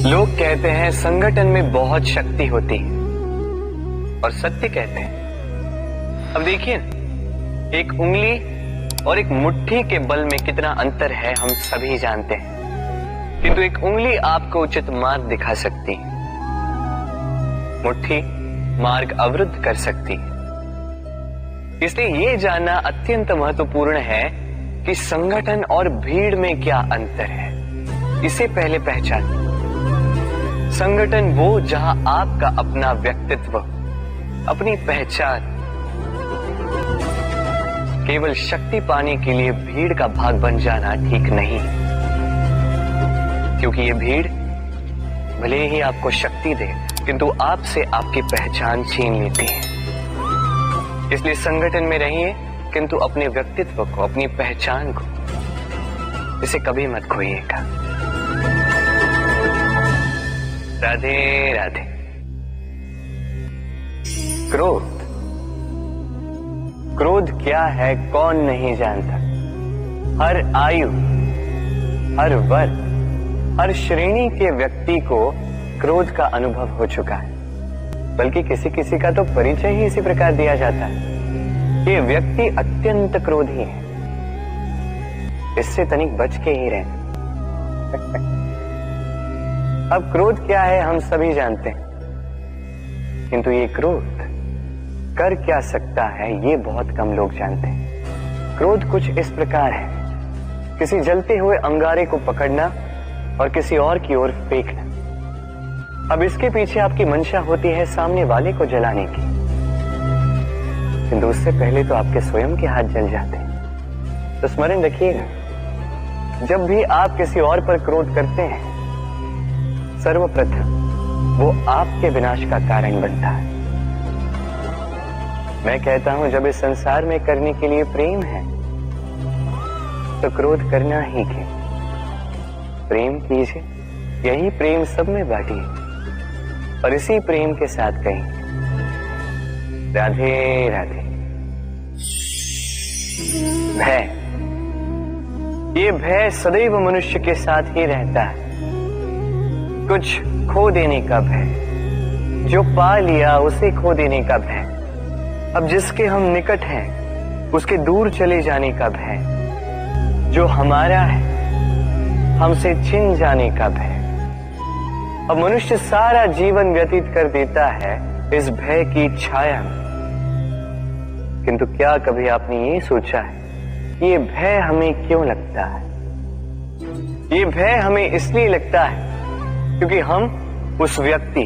लोग कहते हैं संगठन में बहुत शक्ति होती है और सत्य कहते हैं। अब देखिए, एक उंगली और एक मुट्ठी के बल में कितना अंतर है हम सभी जानते हैं, किंतु एक उंगली आपको उचित मार्ग दिखा सकती है, मुट्ठी मार्ग अवरुद्ध कर सकती है। इसलिए यह जानना अत्यंत महत्वपूर्ण है कि संगठन और भीड़ में क्या अंतर है। इसे पहले पहचानें। संगठन वो जहां आपका अपना व्यक्तित्व, अपनी पहचान, केवल शक्ति पाने के लिए भीड़ का भाग बन जाना ठीक नहीं, क्योंकि ये भीड़ भले ही आपको शक्ति दे किंतु आपसे आपकी पहचान छीन लेती है। इसलिए संगठन में रहिए किंतु अपने व्यक्तित्व को, अपनी पहचान को, इसे कभी मत खोइएगा। राधे राधे। क्रोध, क्रोध क्या है कौन नहीं जानता। हर आयु, हर वर्ग, हर श्रेणी के व्यक्ति को क्रोध का अनुभव हो चुका है, बल्कि किसी किसी का तो परिचय ही इसी प्रकार दिया जाता है। ये व्यक्ति अत्यंत क्रोधी है, इससे तनिक बच के ही रहें। अब क्रोध क्या है हम सभी जानते हैं, किंतु ये क्रोध कर क्या सकता है ये बहुत कम लोग जानते हैं। क्रोध कुछ इस प्रकार है, किसी जलते हुए अंगारे को पकड़ना और किसी और की ओर फेंकना। अब इसके पीछे आपकी मंशा होती है सामने वाले को जलाने की, किंतु उससे पहले तो आपके स्वयं के हाथ जल जाते हैं। तो स्मरण रखिएगा, जब भी आप किसी और पर क्रोध करते हैं, सर्वप्रथम वो आपके विनाश का कारण बनता है। मैं कहता हूं, जब इस संसार में करने के लिए प्रेम है तो क्रोध करना ही क्यों। प्रेम कीजिए, यही प्रेम सब में बांटिए और इसी प्रेम के साथ कहें राधे राधे। भय, ये भय सदैव मनुष्य के साथ ही रहता है। कुछ खो देने का भय, जो पा लिया उसे खो देने का भय, अब जिसके हम निकट हैं उसके दूर चले जाने का भय, जो हमारा है हमसे छिन जाने का भय। अब मनुष्य सारा जीवन व्यतीत कर देता है इस भय की छाया में, किंतु क्या कभी आपने ये सोचा है कि ये भय हमें क्यों लगता है। ये भय हमें इसलिए लगता है क्योंकि हम उस व्यक्ति,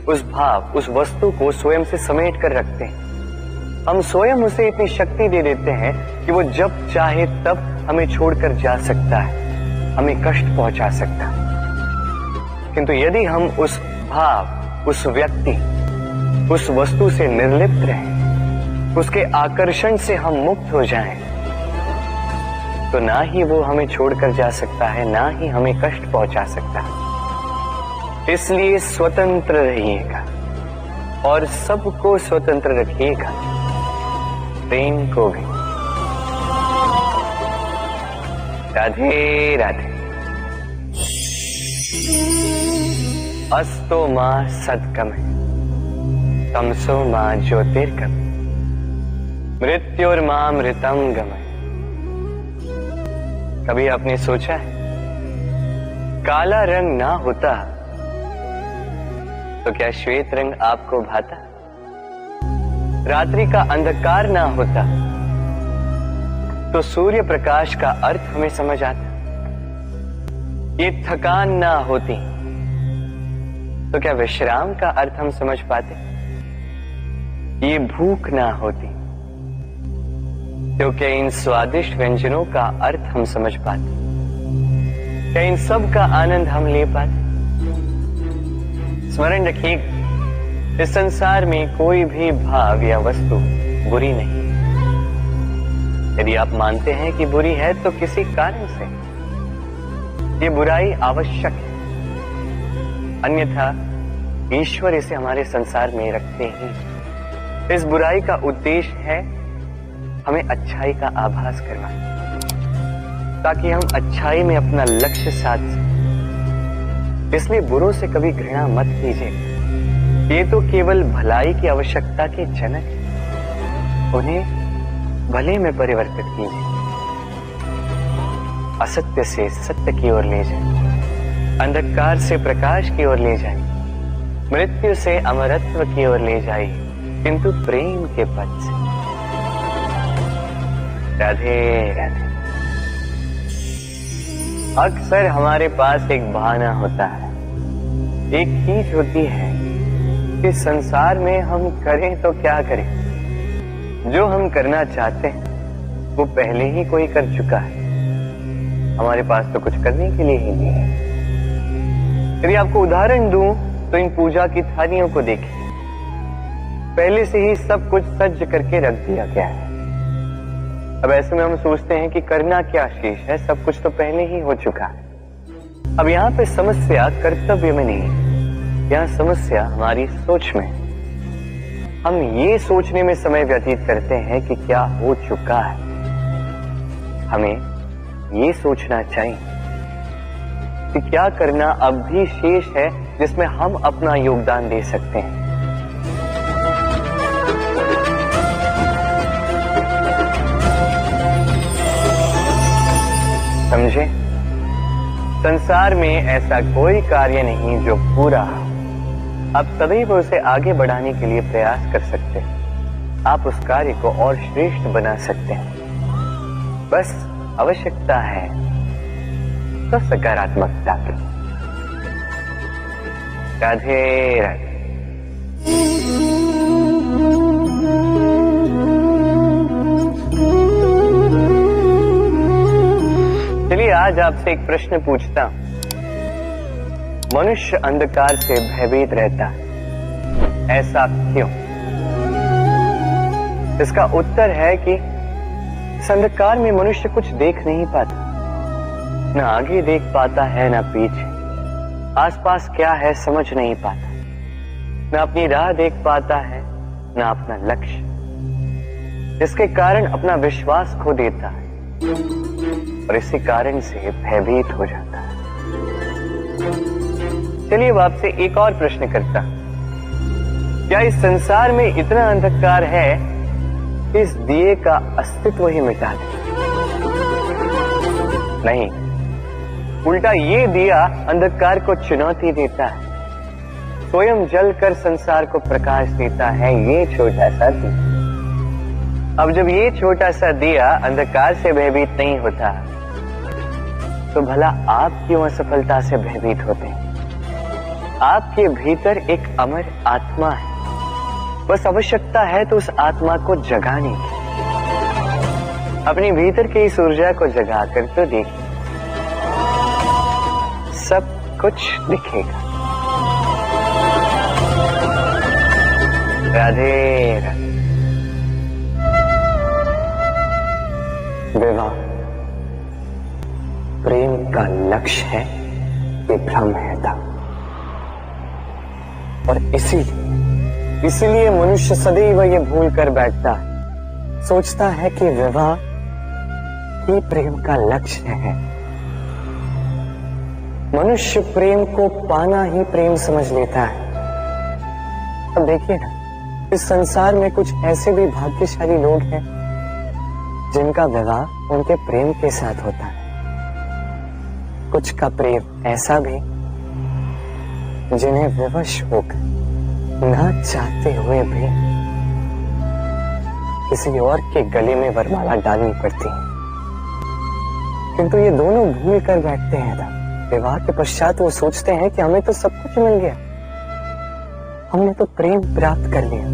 उस भाव, उस वस्तु को स्वयं से समेट कर रखते हैं। हम स्वयं उसे इतनी शक्ति दे देते हैं कि वो जब चाहे तब हमें छोड़कर जा सकता है, हमें कष्ट पहुंचा सकता है। किंतु यदि हम उस भाव, उस व्यक्ति, उस वस्तु से निर्लिप्त रहें, उसके आकर्षण से हम मुक्त हो जाएं, तो ना ही वो हमें छोड़कर जा सकता है, ना ही हमें कष्ट पहुंचा सकता है। इसलिए स्वतंत्र रहिएगा और सबको स्वतंत्र रखिएगा, प्रेम को भी। राधे राधे। अस्तो मां सद्गमय, तमसो मां ज्योतिर्गमय, मृत्युर्मां मृतम गमय। कभी आपने सोचा है, काला रंग ना होता तो क्या श्वेत रंग आपको भाता? रात्रि का अंधकार ना होता तो सूर्य प्रकाश का अर्थ हमें समझ आता? ये थकान ना होती तो क्या विश्राम का अर्थ हम समझ पाते? ये भूख ना होती तो क्या इन स्वादिष्ट व्यंजनों का अर्थ हम समझ पाते? क्या इन सब का आनंद हम ले पाते? स्मरण रखिए, इस संसार में कोई भी भाव या वस्तु बुरी नहीं। यदि आप मानते हैं कि बुरी है तो किसी कारण से ये बुराई आवश्यक है, अन्यथा ईश्वर इसे हमारे संसार में रखते ही। इस बुराई का उद्देश्य है हमें अच्छाई का आभास करवाना, ताकि हम अच्छाई में अपना लक्ष्य साध सकें। इसलिए बुरों से कभी घृणा मत कीजिए। ये तो केवल भलाई की आवश्यकता के जनक है। उन्हें भले में परिवर्तित कीजिए। असत्य से सत्य की ओर ले जाए, अंधकार से प्रकाश की ओर ले जाए, मृत्यु से अमरत्व की ओर ले जाए, किंतु प्रेम के पथ से। राधे राधे। अक्सर हमारे पास एक बहाना होता है, एक खींच होती है कि संसार में हम करें तो क्या करें। जो हम करना चाहते हैं वो पहले ही कोई कर चुका है, हमारे पास तो कुछ करने के लिए ही नहीं है। यदि आपको उदाहरण दूं तो इन पूजा की थालियों को देखिए, पहले से ही सब कुछ सज्ज करके रख दिया गया है। अब ऐसे में हम सोचते हैं कि करना क्या शेष है, सब कुछ तो पहले ही हो चुका है। अब यहाँ पे समस्या कर्तव्य में नहीं है, यहाँ समस्या हमारी सोच में। हम ये सोचने में समय व्यतीत करते हैं कि क्या हो चुका है। हमें ये सोचना चाहिए कि क्या करना अब भी शेष है जिसमें हम अपना योगदान दे सकते हैं। समझे? संसार में ऐसा कोई कार्य नहीं जो पूरा। आप सदैव उसे आगे बढ़ाने के लिए प्रयास कर सकते हैं। आप उस कार्य को और श्रेष्ठ बना सकते हैं। बस आवश्यकता है तो सकारात्मकता की। राधे राधे। चलिए आज आपसे एक प्रश्न पूछता हूं। मनुष्य अंधकार से भयभीत रहता है, ऐसा क्यों? इसका उत्तर है कि इस अंधकार में मनुष्य कुछ देख नहीं पाता, न आगे देख पाता है न पीछे। आसपास क्या है समझ नहीं पाता, न अपनी राह देख पाता है न अपना लक्ष्य। इसके कारण अपना विश्वास खो देता है और इसी कारण से भयभीत हो जाता है। चलिए अब आपसे एक और प्रश्न करता हूं। क्या इस संसार में इतना अंधकार है कि इस दिए का अस्तित्व ही मिटा दे? नहीं, उल्टा ये दिया अंधकार को चुनौती देता है, स्वयं जलकर संसार को प्रकाश देता है। ये छोटा सा दिया। अब जब ये छोटा सा दिया अंधकार से भयभीत नहीं होता तो भला आप क्यों असफलता से भयभीत होते हैं? आपके भीतर एक अमर आत्मा है, बस आवश्यकता है तो उस आत्मा को जगाने की। अपने भीतर की इस ऊर्जा को जगाकर तो देखिए, सब कुछ दिखेगा। राधे राधे। विवाह प्रेम का लक्ष्य है, ये भ्रम है था। और इसीलिए मनुष्य सदैव ये भूल कर बैठता है, सोचता है कि विवाह ही प्रेम का लक्ष्य है। मनुष्य प्रेम को पाना ही प्रेम समझ लेता है। अब देखिए ना, इस संसार में कुछ ऐसे भी भाग्यशाली लोग हैं जिनका विवाह उनके प्रेम के साथ होता है। कुछ का प्रेम ऐसा भी जिन्हें विवश होकर ना चाहते हुए भी किसी और के गले में वरमाला डालनी पड़ती है। किंतु ये दोनों भूल कर बैठते हैं ना। विवाह के पश्चात वो सोचते हैं कि हमें तो सब कुछ मिल गया, हमने तो प्रेम प्राप्त कर लिया,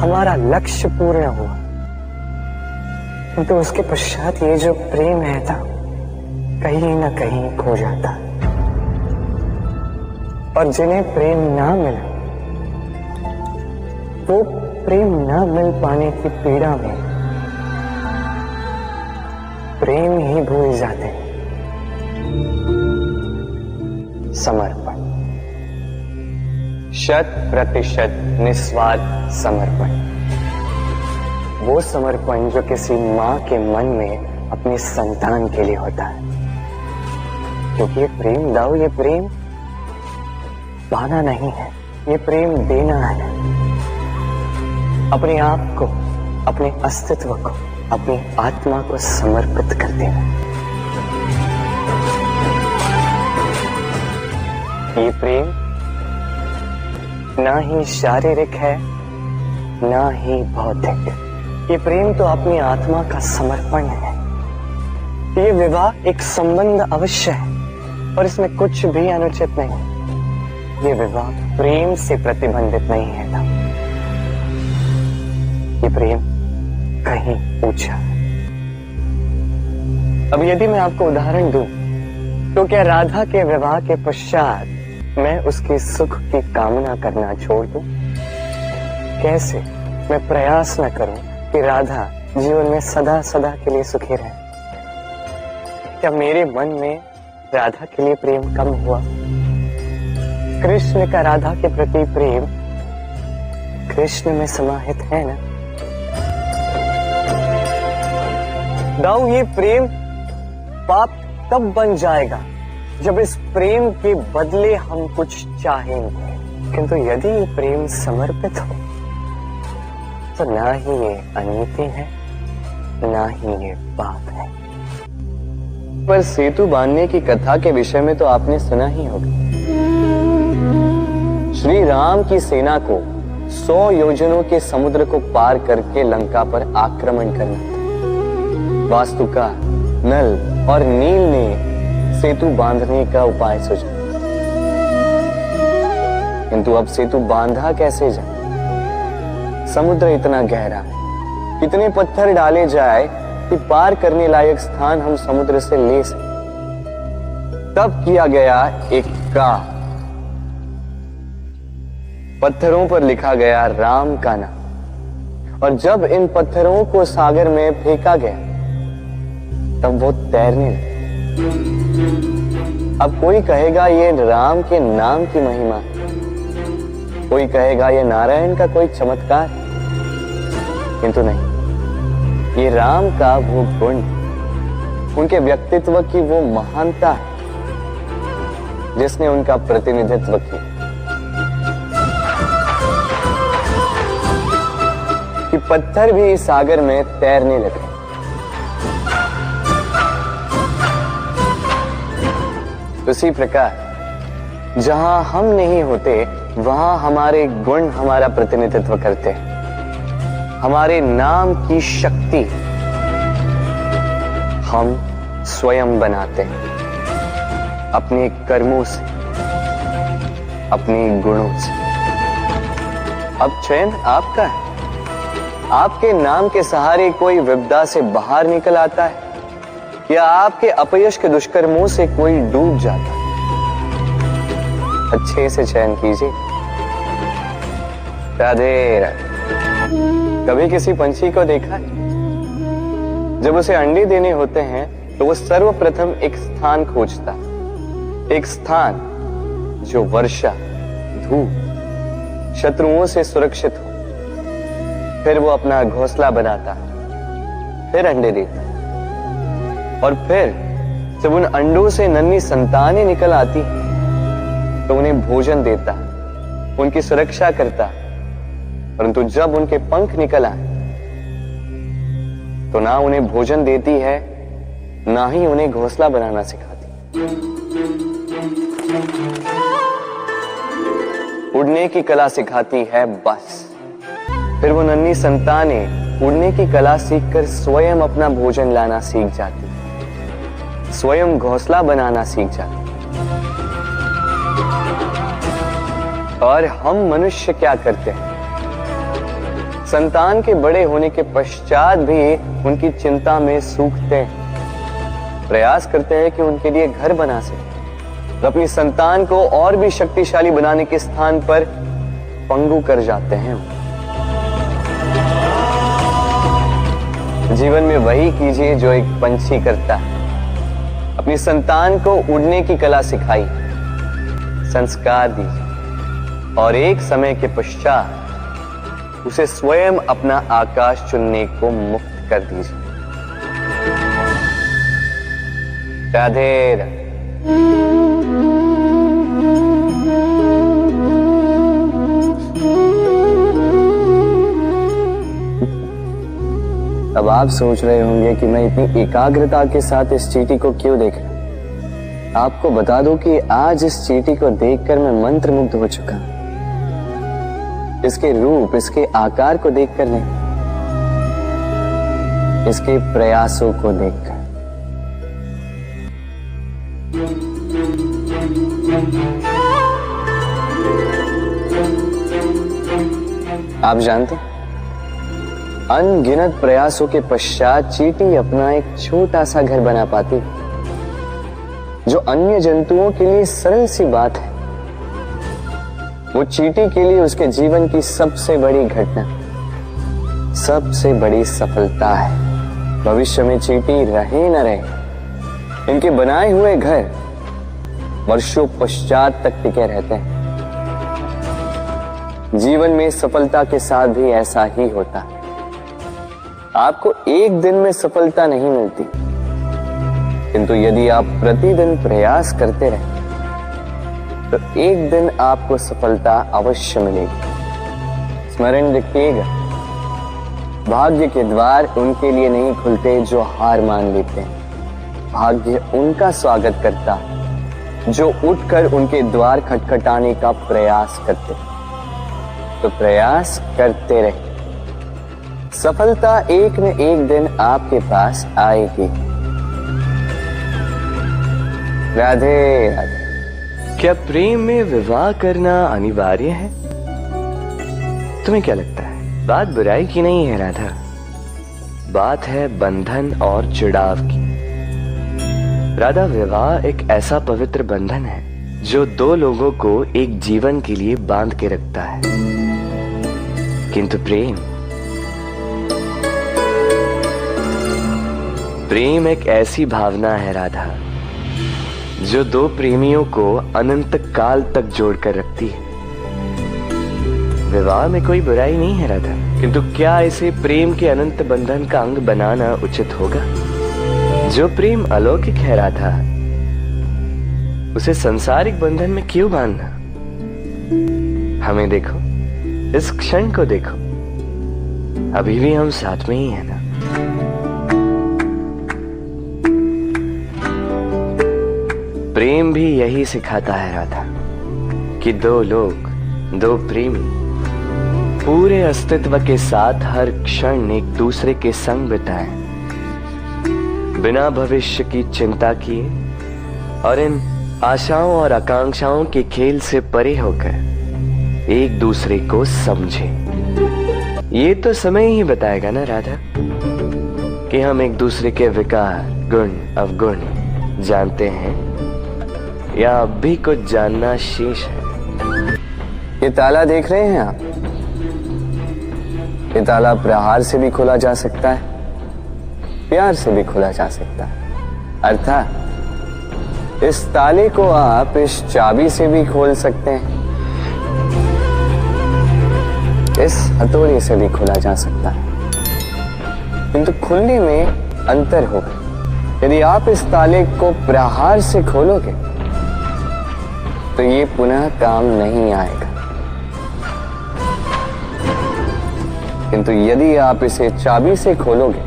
हमारा लक्ष्य पूर्ण हुआ। किंतु उसके पश्चात ये जो प्रेम है था कहीं न कहीं खो जाता। और जिन्हें प्रेम ना मिला वो प्रेम ना मिल पाने की पीड़ा में प्रेम ही भूल जाते हैं। समर्पण, 100% निस्वार्थ समर्पण, वो समर्पण जो किसी मां के मन में अपने संतान के लिए होता है। क्योंकि ये प्रेम दाऊ, ये प्रेम पाना नहीं है, ये प्रेम देना है। अपने आप को, अपने अस्तित्व को, अपनी आत्मा को समर्पित कर देना। ये प्रेम ना ही शारीरिक है, ना ही भौतिक। ये प्रेम तो अपनी आत्मा का समर्पण है। ये विवाह एक संबंध अवश्य है और इसमें कुछ भी अनुचित नहीं। ये विवाह प्रेम से प्रतिबंधित नहीं है ना। ये प्रेम कहीं ऊंचा है। अब यदि मैं आपको उदाहरण दूं, तो क्या राधा के विवाह के पश्चात मैं उसके सुख की कामना करना छोड़ दूं? कैसे मैं प्रयास न करूं कि राधा जीवन में सदा सदा के लिए सुखी रहे? क्या मेरे मन में राधा के लिए प्रेम कम हुआ? कृष्ण का राधा के प्रति प्रेम कृष्ण में समाहित है ना। दाऊ, ये प्रेम पाप तब बन जाएगा जब इस प्रेम के बदले हम कुछ चाहेंगे। किंतु यदि ये प्रेम समर्पित हो तो ना ही ये अनीति है, ना ही ये पाप है। पर सेतु बांधने की कथा के विषय में तो आपने सुना ही होगा। श्री राम की सेना को 100 योजनों के समुद्र को पार करके लंका पर आक्रमण करना था। वास्तुका, नल और नील ने सेतु बांधने का उपाय सोचा, किंतु अब सेतु बांधा कैसे जाए? समुद्र इतना गहरा है, कितने पत्थर डाले जाए कि पार करने लायक स्थान हम समुद्र से ले सकें। तब किया गया एक काम, पत्थरों पर लिखा गया राम का नाम, और जब इन पत्थरों को सागर में फेंका गया तब वो तैरने लगे। अब कोई कहेगा ये राम के नाम की महिमा है, कोई कहेगा ये नारायण का कोई चमत्कार, किंतु नहीं, ये राम का वो गुण, उनके व्यक्तित्व की वो महानता है जिसने उनका प्रतिनिधित्व किया कि पत्थर भी इस सागर में तैरने लगे। उसी प्रकार जहां हम नहीं होते वहां हमारे गुण हमारा प्रतिनिधित्व करते हैं। हमारे नाम की शक्ति हम स्वयं बनाते हैं अपने कर्मों से, अपने गुणों से। अब चयन आपका है। आपके नाम के सहारे कोई विपदा से बाहर निकल आता है या आपके अपयश के दुष्कर्मों से कोई डूब जाता है। अच्छे से चयन कीजिए। राधे राधे। कभी किसी पंछी को देखा है? जब उसे अंडे देने होते हैं तो वो सर्वप्रथम एक स्थान खोजता है, एक स्थान जो वर्षा, धूप, शत्रुओं से सुरक्षित हो। फिर वो अपना घोंसला बनाता है, फिर अंडे देता है, और फिर जब उन अंडों से नन्ही संतानें निकल आती तो उन्हें भोजन देता, उनकी सुरक्षा करता। परंतु जब उनके पंख निकल आए तो ना उन्हें भोजन देती है, ना ही उन्हें घोंसला बनाना सिखाती। उड़ने की कला सिखाती है बस। फिर वो नन्ही संतानें उड़ने की कला सीखकर स्वयं अपना भोजन लाना सीख जाती, स्वयं घोंसला बनाना सीख जाती। और हम मनुष्य क्या करते हैं? संतान के बड़े होने के पश्चात भी उनकी चिंता में सूखते हैं, प्रयास करते हैं कि उनके लिए घर बना सके, तो अपनी संतान को और भी शक्तिशाली बनाने के स्थान पर पंगु कर जाते हैं। जीवन में वही कीजिए जो एक पंछी करता है। अपनी संतान को उड़ने की कला सिखाई, संस्कार दीजिए, और एक समय के पश्चात उसे स्वयं अपना आकाश चुनने को मुक्त कर दीजिए। राधे राधे। अब आप सोच रहे होंगे कि मैं इतनी एकाग्रता के साथ इस चींटी को क्यों देख रहा हूं। आपको बता दूं कि आज इस चींटी को देखकर मैं मंत्रमुग्ध हो चुका हूं। इसके रूप, इसके आकार को देखकर नहीं, इसके प्रयासों को देखकर। आप जानते हैं, अनगिनत प्रयासों के पश्चात चींटी अपना एक छोटा सा घर बना पाती, जो अन्य जंतुओं के लिए सरल सी बात है। वो चींटी के लिए उसके जीवन की सबसे बड़ी घटना, सबसे बड़ी सफलता है। भविष्य में चींटी रहे न रहे, इनके बनाए हुए घर वर्षों पश्चात तक टिके रहते हैं। जीवन में सफलता के साथ भी ऐसा ही होता है। आपको एक दिन में सफलता नहीं मिलती, किंतु यदि आप प्रतिदिन प्रयास करते रहे तो एक दिन आपको सफलता अवश्य मिलेगी। स्मरण रखिएगा, भाग्य के द्वार उनके लिए नहीं खुलते जो हार मान लेते हैं। भाग्य उनका स्वागत करता जो उठकर उनके द्वार खटखटाने का प्रयास करते। तो प्रयास करते रहे, सफलता एक न एक दिन आपके पास आएगी। राधे राधे। क्या प्रेम में विवाह करना अनिवार्य है? तुम्हें क्या लगता है? बात बुराई की नहीं है राधा, बात है बंधन और जुड़ाव की। राधा, विवाह एक ऐसा पवित्र बंधन है जो दो लोगों को एक जीवन के लिए बांध के रखता है। किंतु प्रेम एक ऐसी भावना है राधा, जो दो प्रेमियों को अनंत काल तक जोड़कर रखती है। विवाह में कोई बुराई नहीं है राधा, किंतु क्या इसे प्रेम के अनंत बंधन का अंग बनाना उचित होगा? जो प्रेम अलौकिक है राधा, उसे सांसारिक बंधन में क्यों बांधना? हमें देखो, इस क्षण को देखो, अभी भी हम साथ में ही है ना। प्रेम भी यही सिखाता है राधा कि दो लोग, दो प्रेमी पूरे अस्तित्व के साथ हर क्षण एक दूसरे के संग बिताएं, बिना भविष्य की चिंता किए और इन आशाओं और आकांक्षाओं के खेल से परे होकर एक दूसरे को समझे। ये तो समय ही बताएगा ना राधा कि हम एक दूसरे के विकार, गुण, अवगुण जानते हैं या अब भी कुछ जानना शेष है। ये ताला देख रहे हैं आप? ये ताला प्रहार से भी खोला जा सकता है, प्यार से भी खोला जा सकता है। अर्थात इस ताले को आप इस चाबी से भी खोल सकते हैं, इस हथौड़े से भी खोला जा सकता है, किंतु खुलने में अंतर होगा। यदि आप इस ताले को प्रहार से खोलोगे तो ये पुनः काम नहीं आएगा, किंतु यदि आप इसे चाबी से खोलोगे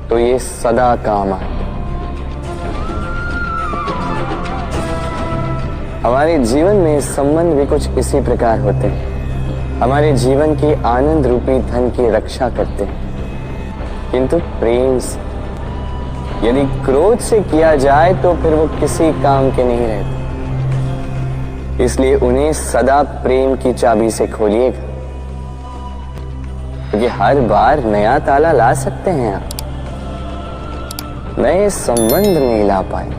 तो ये सदा काम आएगा। हमारे जीवन में संबंध भी कुछ इसी प्रकार होते हैं। हमारे जीवन के आनंद रूपी धन की रक्षा करते हैं, किंतु प्रेम से। यदि क्रोध से किया जाए तो फिर वो किसी काम के नहीं रहते। इसलिए उन्हें सदा प्रेम की चाबी से खोलिएगा, क्योंकि हर बार नया ताला ला सकते हैं आप, नए संबंध नहीं ला पाए।